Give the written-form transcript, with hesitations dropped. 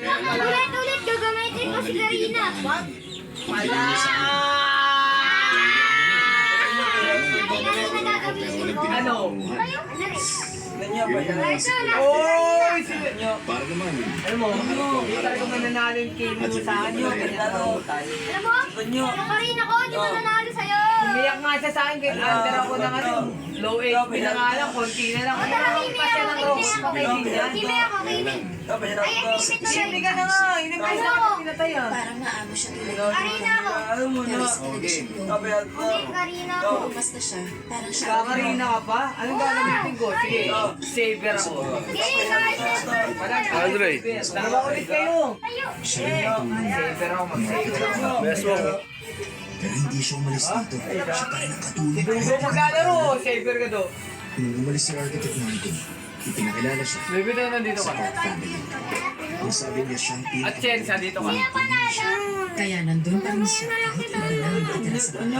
Ulit, gagamitin ko si Karina. Wag! Wala! Ano? Ganyan ba yan? Oy! Sino? Para naman. Alam mo, hindi talaga mananalo yung game mo sa akin. Ano? Alam mo? Karina ko, di mananalo sa'yo. Umiyak nga siya sa akin kahit under ako ng ano. Low 8 na nga lang, konti na lang. Pa siya ng rocks pa kay Dina. Kimi ako, Kimi. Ay, ang limit na Siyempre ka na nga, inimbay na ako pinatay ah. Parang naamo siya tulad. Karina ako. Alam mo na. Tradisyon yun. Hindi, Karina ako. Basta siya. Parang siya. Kakarina ka pa? Anong gagamitin ko? Sige, saver ako. Sige, guys. Andre. Dalawa ulit kayo. Tayo. Saver ako, mag-saver ako. Best mo. Pero hindi siya umalis dito. Siya pa rin nakatulong. Dito maglalaro, saver ka do. Nung umalis si Architect Martin, ipinakilala siya Baby tayo nandito sa ka. Park family. Nasabi niya siyang At Chensa, dito ka. Kaya nandun pa rin siya kahit iba na ang natitira sa bahay.